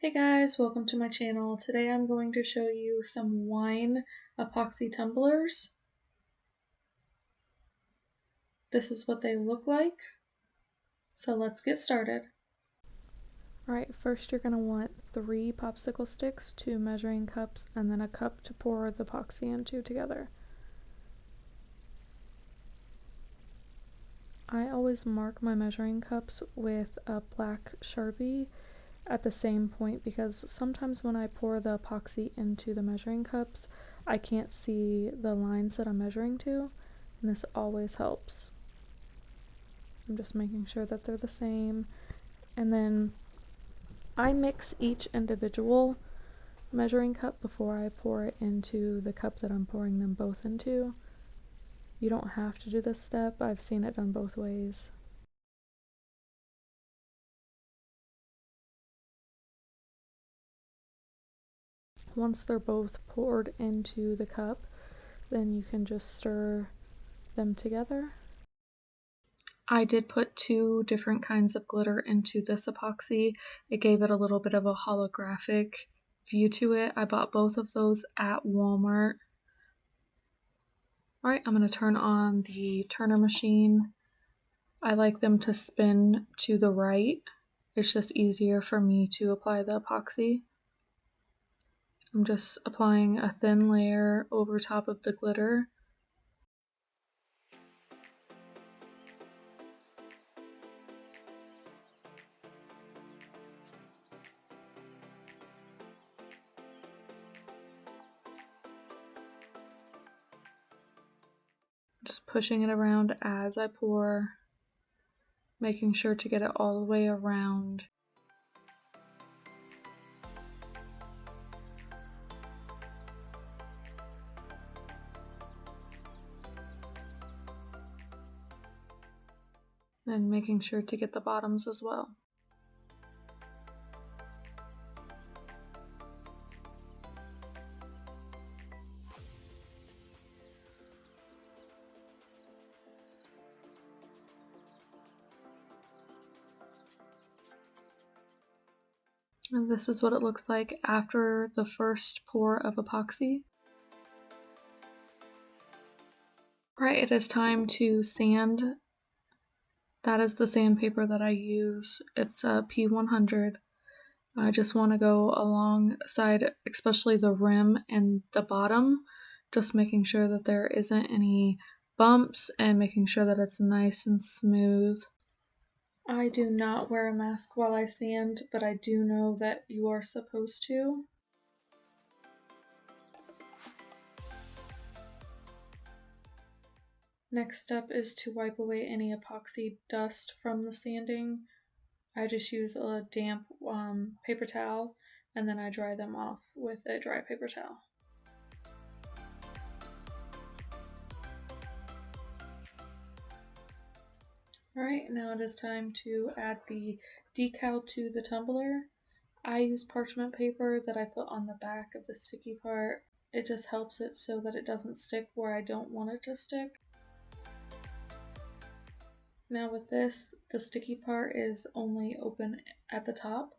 Hey guys, welcome to my channel. Today I'm going to show you some wine epoxy tumblers. This is what they look like. So let's get started. Alright, first you're going to want 3 popsicle sticks, 2 measuring cups, and then a cup to pour the epoxy into together. I always mark my measuring cups with a black Sharpie at the same point because sometimes when I pour the epoxy into the measuring cups, I can't see the lines that I'm measuring to, and this always helps. I'm just making sure that they're the same, and then I mix each individual measuring cup before I pour it into the cup that I'm pouring them both into. You don't have to do this step, I've seen it done both ways. Once they're both poured into the cup, then you can just stir them together. I did put 2 different kinds of glitter into this epoxy. It gave it a little bit of a holographic view to it. I bought both of those at Walmart. Alright, I'm going to turn on the turner machine. I like them to spin to the right. It's just easier for me to apply the epoxy. I'm just applying a thin layer over top of the glitter. Just pushing it around as I pour, making sure to get it all the way around. And making sure to get the bottoms as well. And this is what it looks like after the first pour of epoxy. Right, it is time to sand. That is the sandpaper that I use. It's a P100. I just want to go alongside, especially the rim and the bottom, just making sure that there isn't any bumps and making sure that it's nice and smooth. I do not wear a mask while I sand, but I do know that you are supposed to. Next step is to wipe away any epoxy dust from the sanding. I just use a damp paper towel and then I dry them off with a dry paper towel. Alright, now it is time to add the decal to the tumbler. I use parchment paper that I put on the back of the sticky part. It just helps it so that it doesn't stick where I don't want it to stick. Now with this, the sticky part is only open at the top,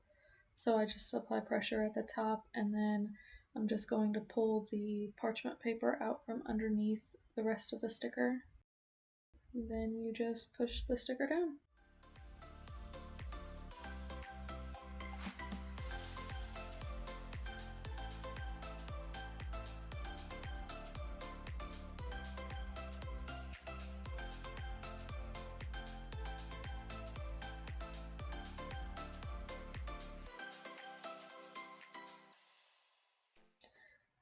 so I just apply pressure at the top and then I'm just going to pull the parchment paper out from underneath the rest of the sticker. Then you just push the sticker down.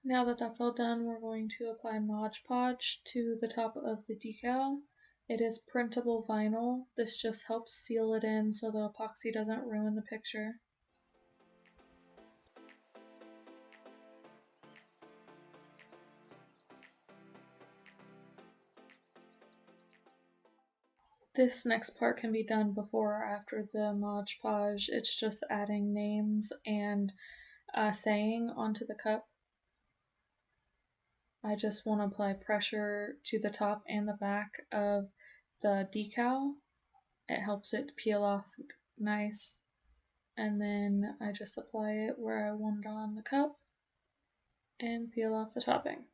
Now that that's all done, we're going to apply Mod Podge to the top of the decal. It is printable vinyl. This just helps seal it in so the epoxy doesn't ruin the picture. This next part can be done before or after the Mod Podge. It's just adding names and a saying onto the cup. I just want to apply pressure to the top and the back of the decal. It helps it peel off nice. and then I just apply it where I want it on the cup and peel off the topping.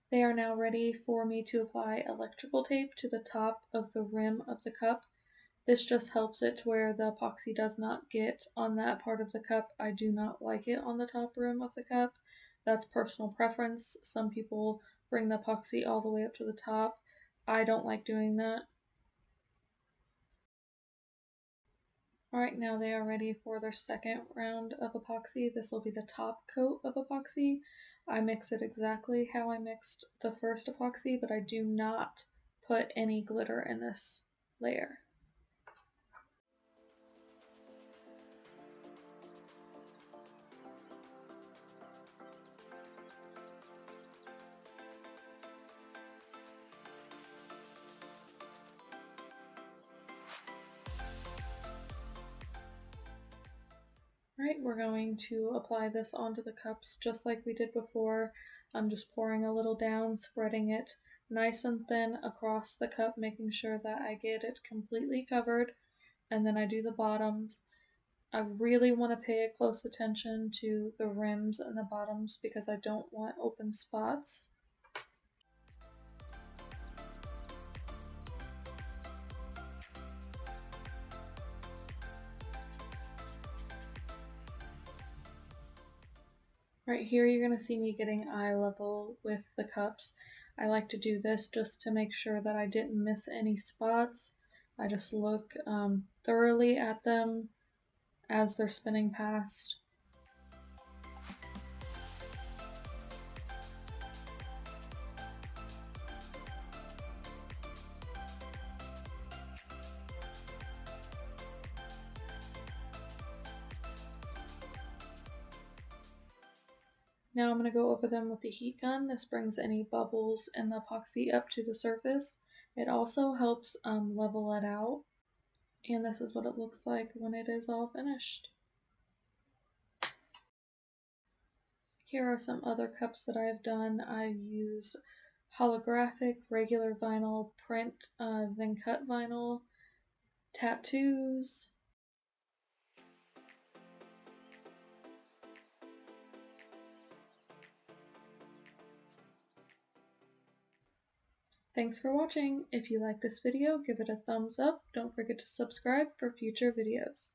They are now ready for me to apply electrical tape to the top of the rim of the cup. This just helps it to where the epoxy does not get on that part of the cup. I do not like it on the top rim of the cup. That's personal preference. Some people bring the epoxy all the way up to the top. I don't like doing that. Alright, now they are ready for their second round of epoxy. This will be the top coat of epoxy. I mix it exactly how I mixed the first epoxy, but I do not put any glitter in this layer. Right, we're going to apply this onto the cups just like we did before. I'm just pouring a little down, spreading it nice and thin across the cup, making sure that I get it completely covered, and then I do the bottoms. I really want to pay close attention to the rims and the bottoms because I don't want open spots. Right here you're going to see me getting eye level with the cups. I like to do this just to make sure that I didn't miss any spots. I just look thoroughly at them as they're spinning past. Now I'm going to go over them with the heat gun. This brings any bubbles in the epoxy up to the surface. It also helps level it out. And this is what it looks like when it is all finished. Here are some other cups that I've done. I've used holographic, regular vinyl, print, then cut vinyl, tattoos. Thanks for watching. If you like this video, give it a thumbs up. Don't forget to subscribe for future videos.